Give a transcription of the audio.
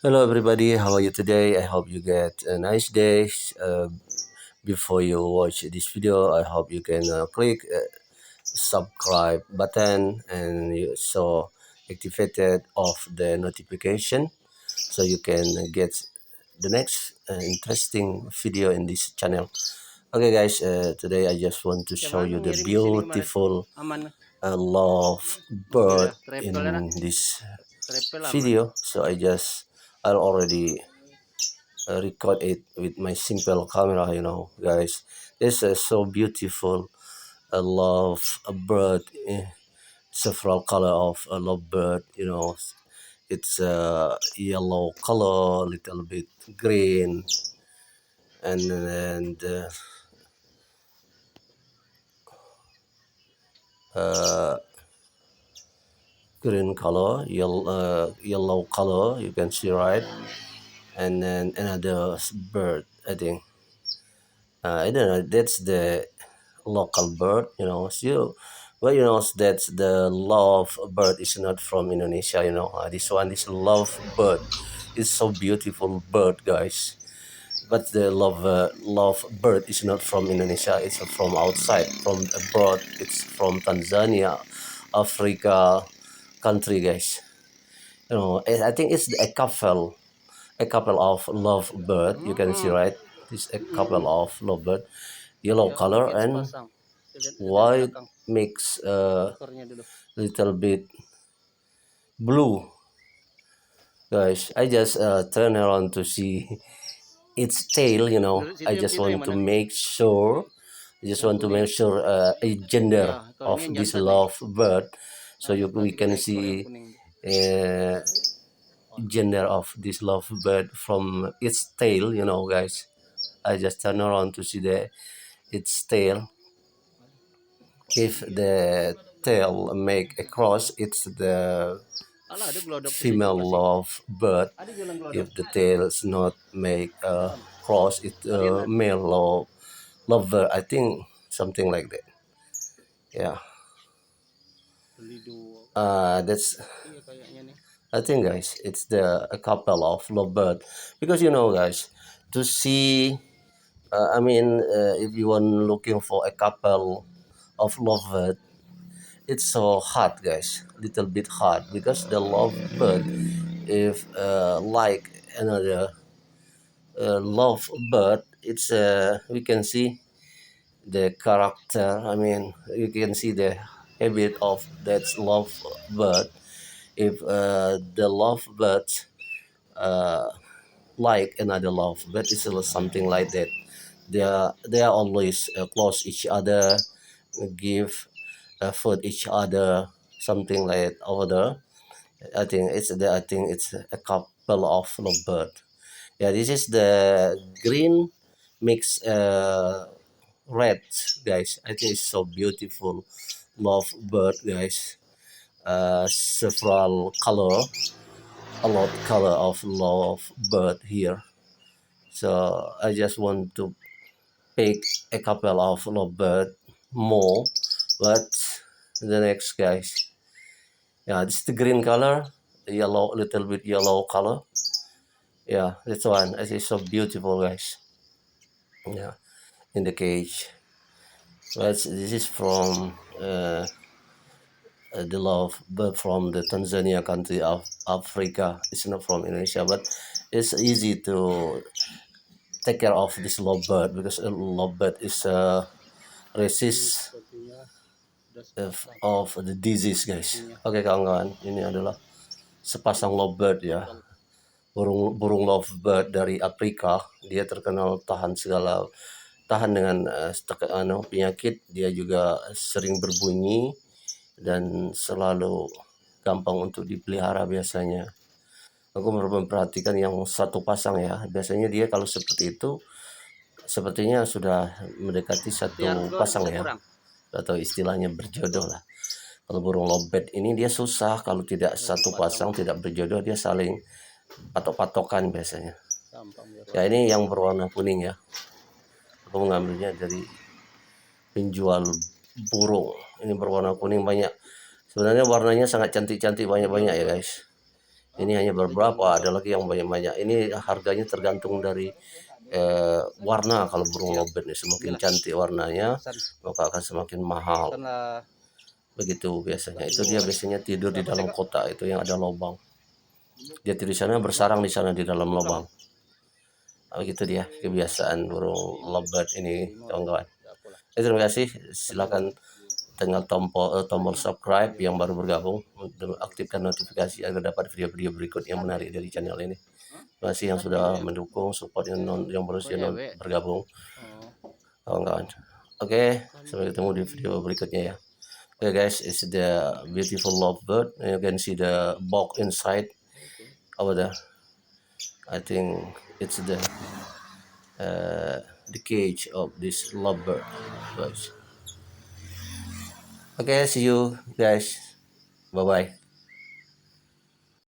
Hello, everybody. How are you today? I hope you get a nice day. Before you watch this video, I hope you can click subscribe button and you so activated of the notification so you can get the next interesting video in this channel. Okay, guys. Today I just want to show you the beautiful love bird in this video. So I'll already record it with my simple camera, guys. This is so beautiful. I love a bird, several color of a lovebird, it's a yellow color, little bit green, and green color, yellow color, you can see, right? And then another bird, I think. I don't know, that's the local bird, so well, that the love bird is not from Indonesia, this one is love bird. It's so beautiful bird, guys, but the love bird is not from Indonesia. It's from outside, from abroad. It's from Tanzania, Africa country, guys. I think it's a couple of lovebird. You can see, right? It's a couple of lovebird, yellow color and white mix little bit blue, guys. I just turn around to see its tail. I just want to make sure. I just want to make sure a gender of this lovebird, so we can see uh, gender of this lovebird from its tail. Guys. I just turn around to see its tail. If the tail make a cross, it's the female lovebird. If the tail is not make a cross, it's male lovebird. I think something like that. Yeah. That's. I think, guys, it's a couple of lovebird because guys, to see. If you are looking for a couple of lovebird, it's so hard, guys. Little bit hard because the lovebird, if like another lovebird, it's we can see the character. You can see the habit of that lovebird. If the lovebird uh, like another lovebird, it's something like that. They are always close each other, give food each other, something like over there. I think it's a couple of lovebird. Yeah, this is the green mix red, guys. I think it's so beautiful. Lovebird, guys. Several color, a lot color of lovebird here. So I just want to pick a couple of lovebird more, but the next, guys. Yeah, this is the green color, yellow, little bit yellow color. Yeah, this one. It's so beautiful, guys. Yeah, in the cage. But this is from the love, but from the Tanzania country of Africa. It's not from Indonesia, but it's easy to take care of this lovebird because a lovebird is resist of the disease, guys. Oke, kawan-kawan, ini adalah sepasang lovebird, ya. Burung lovebird dari Afrika. Dia terkenal tahan dengan penyakit. Dia juga sering berbunyi dan selalu gampang untuk dipelihara biasanya. Aku memperhatikan yang satu pasang, ya. Biasanya dia kalau seperti itu sepertinya sudah mendekati satu pasang, ya, atau istilahnya berjodoh lah. Kalau burung lovebird ini dia susah, kalau tidak satu pasang tidak berjodoh, dia saling patok-patokan biasanya. Ya, ini yang berwarna kuning, ya. Aku mengambilnya dari penjual burung. Ini berwarna kuning banyak. Sebenarnya warnanya sangat cantik-cantik, banyak-banyak, ya, guys. Ini hanya beberapa, ada lagi yang banyak-banyak. Ini harganya tergantung dari warna. Kalau burung lovebird ini semakin cantik warnanya, maka akan semakin mahal. Begitu biasanya. Itu dia biasanya tidur di dalam kotak itu yang ada lubang. Dia tidur di sana, bersarang di sana di dalam lubang. Begitu dia kebiasaan burung lovebird ini, kawan-kawan. Terima kasih. Silakan tinggal tombol subscribe yang baru bergabung, aktifkan notifikasi agar dapat video-video berikut yang menarik dari channel ini. Terima kasih yang sudah mendukung, support yang baru bergabung, kawan-kawan. Oke, sampai ketemu di video berikutnya ya. Okay guys, it's the beautiful lovebird. You can see the box inside over there. I think it's the cage of this lovebird, guys. Okay, see you guys. Bye bye.